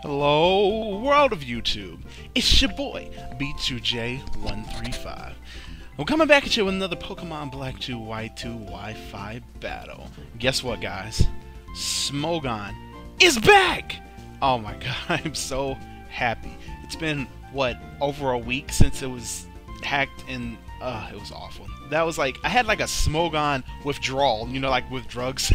Hello, world of YouTube. It's your boy, B2J135. I'm coming back at you with another Pokemon Black 2 White 2 Wi-Fi battle. Guess what, guys? Smogon is back! Oh my god, I'm so happy. It's been, what, over a week since it was hacked and it was awful. That was like, I had like a Smogon withdrawal, you know, like with drugs.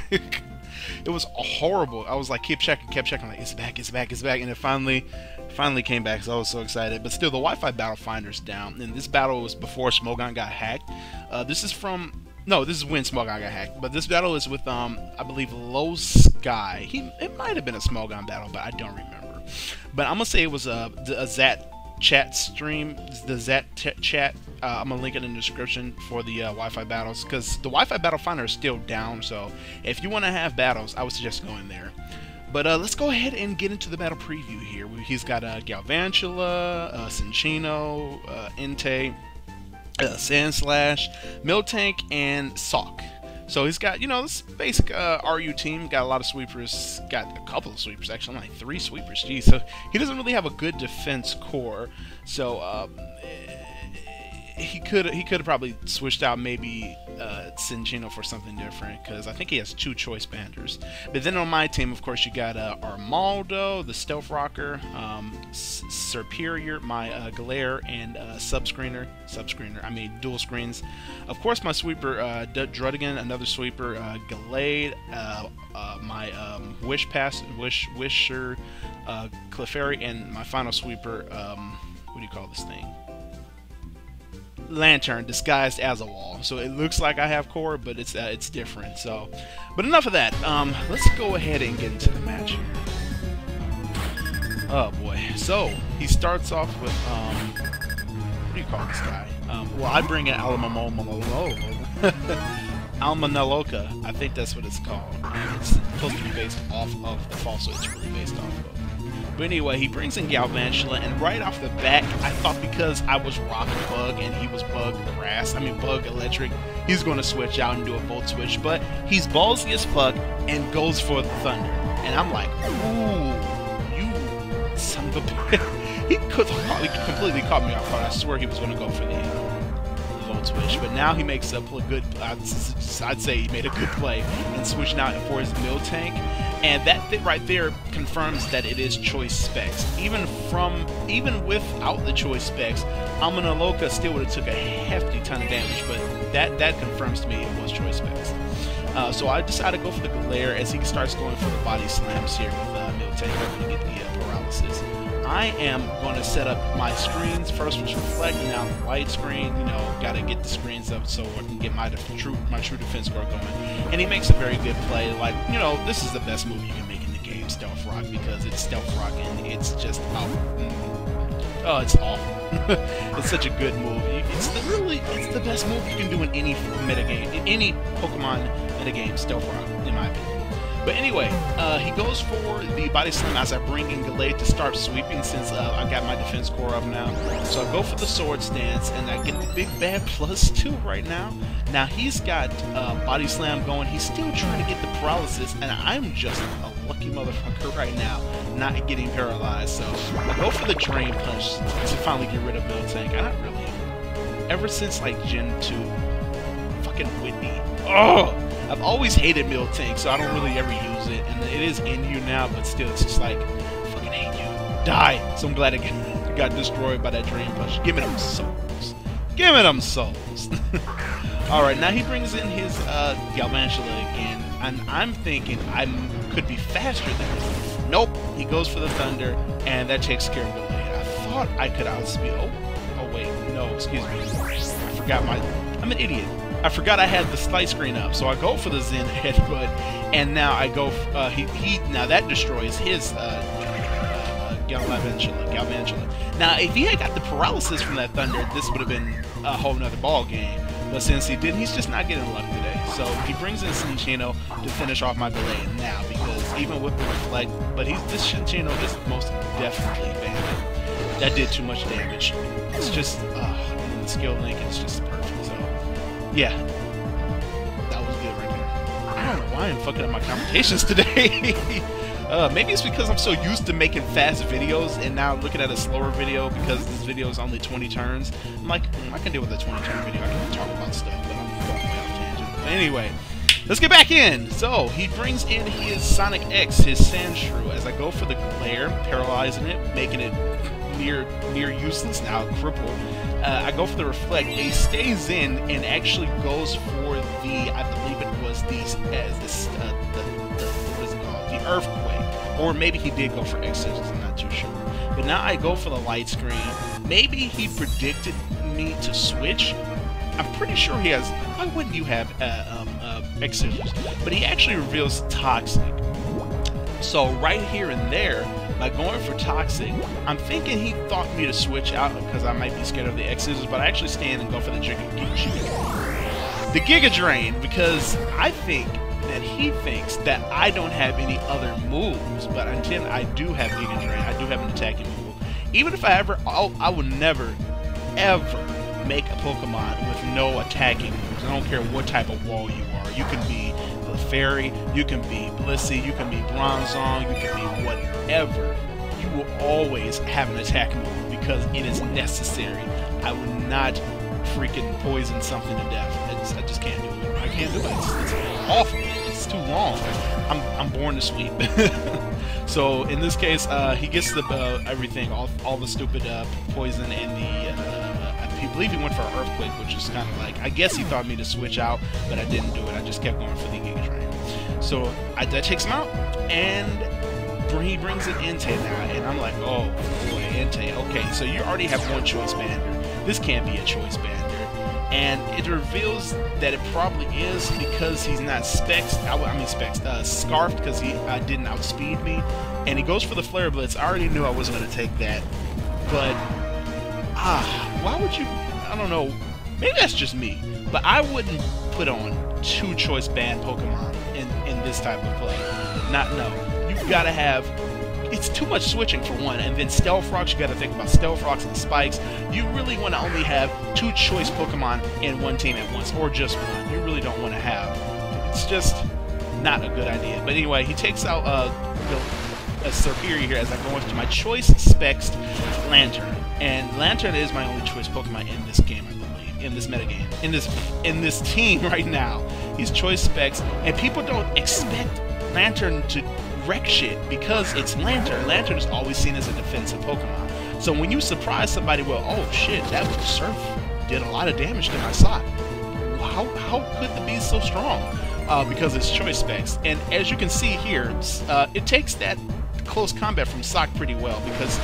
It was horrible. I was like, kept checking, like, it's back, and it finally came back, so I was so excited. But still, the Wi-Fi battle finder's down, and this battle was before Smogon got hacked. This is when Smogon got hacked, but this battle is with, I believe, LowSky. It might have been a Smogon battle, but I don't remember. But I'm gonna say it was a Zat chat stream, the Zat chat. I'm gonna link it in the description for the Wi-Fi battles, because the Wi-Fi battle finder is still down. So if you want to have battles, I would suggest going there. But let's go ahead and get into the battle preview here. He's got Galvantula, Cinccino, Entei, Sandslash, Miltank, and Sawk. So he's got, you know, this basic RU team. Got a lot of sweepers. Got a couple of sweepers, actually, like 3 sweepers. Geez, so he doesn't really have a good defense core. So he could have probably switched out maybe Cinccino for something different, because I think he has 2 choice banders. But then on my team, of course, you got Armaldo, the Stealth Rocker, Superior, my Galare, and Subscreener. I mean, dual screens. Of course, my sweeper, Druddigan, another sweeper, Gallade, my Wisher, Clefairy, and my final sweeper, what do you call this thing? Lantern, disguised as a wall. So it looks like I have core, but it's different. So, but enough of that. Let's go ahead and get into the match here. Oh boy. So he starts off with what do you call this guy? Well, I bring in Almanaloka. I think that's what it's called. It's supposed to be based off of the fall, so it's really based off of. But anyway, he brings in Galvantula, and right off the bat, I thought because I was Rock Bug and he was Bug Electric, he's going to switch out and do a Volt Switch. But he's ballsy as fuck and goes for the Thunder. And I'm like, ooh, you son of a bitch. He could have probably completely caught me off guard. I swear he was going to go for the Volt Switch. But now he makes a good, I'd say he made a good play and switching out for his Miltank. And that right there confirms that it is choice specs. Even without the choice specs, Almanaloka still would have took a hefty ton of damage, but that confirms to me it was choice specs. So I decided to go for the Galare as he starts going for the body slams here with Miltank, hoping to get the paralysis. I am going to set up my screens. First was Reflect, now the white screen. You know, got to get the screens up so I can get my true defense score going. And he makes a very good play. Like, you know, this is the best move you can make in the game, Stealth Rock, because it's Stealth Rock and it's just oh, it's awful. It's such a good move. It's the best move you can do in any metagame, in any Pokemon metagame, Stealth Rock, in my opinion. But anyway, he goes for the body slam as I bring in Gallade to start sweeping, since I got my defense core up now. So I go for the sword stance, and I get the big bad +2 right now. Now he's got body slam going. He's still trying to get the paralysis, and I'm just a lucky motherfucker right now, not getting paralyzed. So I go for the drain punch to finally get rid of Miltank. And I really, ever since like Gen 2, fucking Whitney. Oh! I've always hated Miltank, so I don't really ever use it, and it is in you now, but still, it's just like, I fucking hate you. Die! So I'm glad I got destroyed by that Drain Punch. Give me them souls. Give me them souls. Alright, now he brings in his Galvantula again, and I'm thinking I could be faster than him. Nope, he goes for the Thunder, and that takes care of the lead. I thought I could outspeed. Oh wait, no, excuse me. I forgot I'm an idiot. I forgot I had the slight screen up, so I go for the Zen Headbutt, and now I go. Now that destroys his Galvantula. Now, if he had got the paralysis from that Thunder, this would have been a whole nother ball game. But since he didn't, he's just not getting luck today. So he brings in Cinccino to finish off my Gallade now, because even with the Reflect, but this Cinccino is most definitely banned. That did too much damage. It's just the skill link is just perfect. So. Yeah, that was good right there. I don't know why I'm fucking up my conversations today. Maybe it's because I'm so used to making fast videos, and now looking at a slower video because this video is only 20 turns. I'm like, I can deal with a 20-turn video. I can talk about stuff, but I'm going way off tangent. But anyway, let's get back in. So he brings in his Sonic X, his Sand Shrew. As I go for the glare, paralyzing it, making it near useless, now crippled. I go for the reflect. He stays in and actually goes for the, I believe it was what is it called? The earthquake, or maybe he did go for Exorcism. I'm not too sure. But now I go for the light screen. Maybe he predicted me to switch. I'm pretty sure he has. Why wouldn't you have Exorcism? But he actually reveals Toxic. So right here and there, by going for Toxic, I'm thinking he thought me to switch out because I might be scared of the X-Scissors, but I actually stand and go for the Giga Drain, because I think that he thinks that I don't have any other moves, but until I do have Giga Drain, I do have an attacking move. Even if I would never, ever make a Pokemon with no attacking moves. I don't care what type of wall you are. You can be Fairy, you can be Blissey, you can be Bronzong, you can be whatever. You will always have an attack move because it is necessary. I will not freaking poison something to death. I just can't do it. I can't do it. It's awful. It's too long. I'm born to sweep. So in this case, he gets the everything, all the stupid poison and the. I believe he went for an earthquake, which is kind of like, I guess he thought me to switch out, but I didn't do it. I just kept going for the Giga Drain. So that takes him out, and he brings in Entei now, and I'm like, oh boy, Entei. Okay, so you already have one choice bander. This can't be a choice bander, and it reveals that it probably is because he's not scarfed because he didn't outspeed me, and he goes for the Flare Blitz. I already knew I wasn't going to take that, but why would you? I don't know. Maybe that's just me, but I wouldn't put on two choice band Pokemon in this type of play. No. You've got to have. It's too much switching for one, and then Stealth Rocks. You got to think about Stealth Rocks and Spikes. You really want to only have two choice Pokemon in one team at once, or just one. You really don't want to have. It's just not a good idea. But anyway, he takes out a Serperior here as I go into my choice Specs Lantern. And Lantern is my only choice Pokemon in this game, I believe. In this metagame. In this team right now. He's choice Specs. And people don't expect Lantern to wreck shit because it's Lantern. Lantern is always seen as a defensive Pokemon. So when you surprise somebody, well, oh shit, that Surf did a lot of damage to my Sock. How could the be so strong? Because it's choice Specs. And as you can see here, it takes that close combat from Sock pretty well, because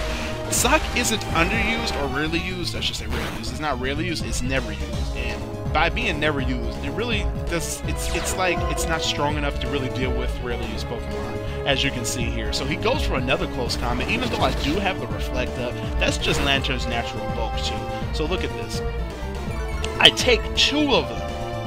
Sock isn't underused or rarely used. I should say rarely used. It's not rarely used, it's never used. And by being never used, it really does, it's like it's not strong enough to really deal with rarely used Pokemon, as you can see here. So he goes for another close combat, even though I do have the Reflect up. That's just Lantern's natural bulk too. So look at this. I take two of them,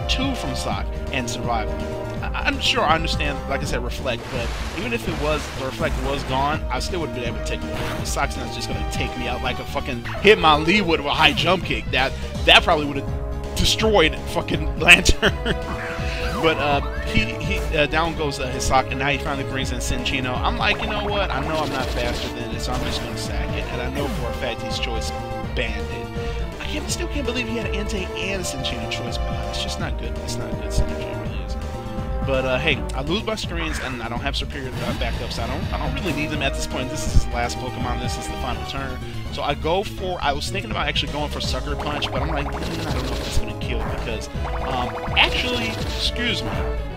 two from Sock, and survive them. I'm sure I understand, like I said, Reflect, but even if it was, the Reflect was gone, I still would have been able to take it. The Sock's not just going to take me out like a fucking Hitmonlee would with a high jump kick. That probably would have destroyed fucking Lantern. But he down goes his Sock, and now he finally brings in Cinccino. I'm like, you know what? I know I'm not faster than this, so I'm just going to sack it. And I know for a fact he's choice banded. I still can't believe he had Entei and Cinccino choice band. It's just not good. It's not good synergy. But hey, I lose my screens and I don't have Superior backup, so I don't really need them at this point. This is his last Pokemon. This is the final turn. So I go for. I was thinking about actually going for Sucker Punch, but I'm like, I don't know if that's gonna kill because actually, excuse me,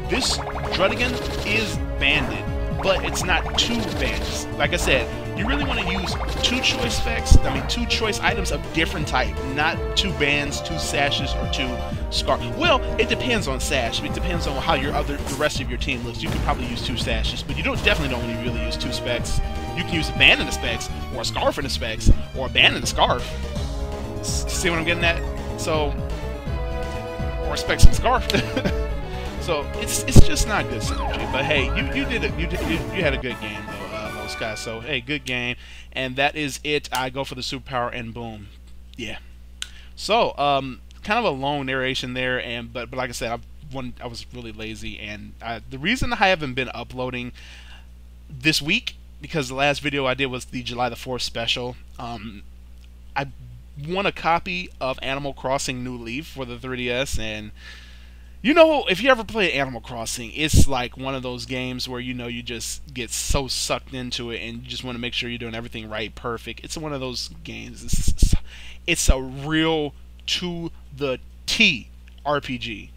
this Druddigon is banded, but it's not two bands. Like I said, you really want to use two choice specs. I mean, two choice items of different type, not two bands, two sashes, or two scarf. Well, it depends on sash. It depends on how the rest of your team looks. You could probably use two sashes, but you definitely don't really use two specs. You can use a band in the specs, or a scarf in the specs, or a band in the scarf. See what I'm getting at? So, or a specs and scarf. So it's just not good synergy. But hey, you had a good game though. Guys, so hey, good game, and that is it. I go for the superpower, and boom, yeah. So kind of a long narration there, and but like I said, I was really lazy, and the reason I haven't been uploading, this week, because the last video I did was the July the 4th special. I won a copy of Animal Crossing New Leaf for the 3DS, and you know, if you ever play Animal Crossing, it's like one of those games where, you know, you just get so sucked into it and you just want to make sure you're doing everything right, perfect. It's one of those games. It's a real to the T RPG.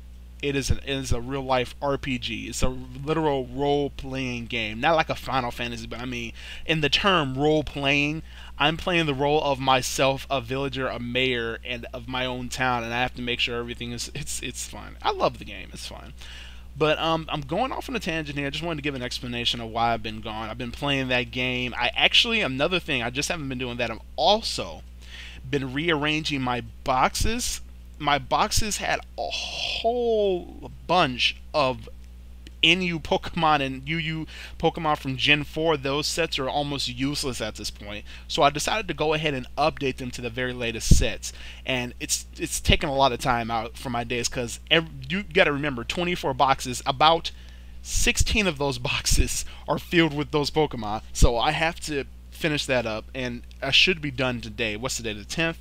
It is a real life RPG. It's a literal role playing game, not like a Final Fantasy, but I mean, in the term role playing, I'm playing the role of myself, a villager, a mayor, and of my own town, and I have to make sure everything is it's fun. I love the game. It's fun. But I'm going off on a tangent here. I just wanted to give an explanation of why I've been gone. I've been playing that game. I actually, another thing, I just haven't been doing that. I'm also been rearranging my boxes. My boxes had a whole bunch of NU Pokemon and UU Pokemon from Gen 4. Those sets are almost useless at this point. So I decided to go ahead and update them to the very latest sets. And it's taken a lot of time out from my days, because you got to remember, 24 boxes, about 16 of those boxes are filled with those Pokemon. So I have to finish that up, and I should be done today. What's the day? The 10th?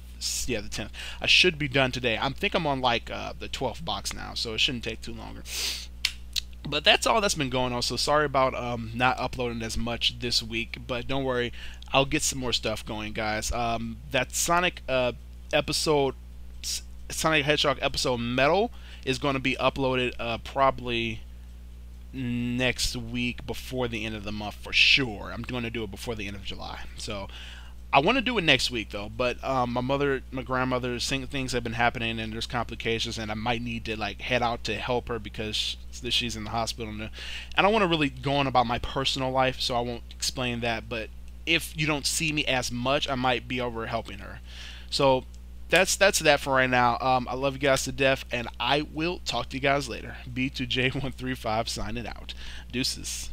Yeah, the 10th. I should be done today. I think I'm on like the 12th box now, so it shouldn't take too longer. But that's all that's been going on. So sorry about not uploading as much this week, but don't worry, I'll get some more stuff going, guys. That Sonic episode, Sonic Hedgehog episode Metal, is going to be uploaded probably next week before the end of the month for sure. I'm going to do it before the end of July. So I want to do it next week though, but my grandmother, things have been happening and there's complications, and I might need to like head out to help her because she's in the hospital. And I don't want to really go on about my personal life, so I won't explain that. But if you don't see me as much, I might be over helping her. So that's that for right now. I love you guys to death, and I will talk to you guys later. B2J135 signing out. Deuces.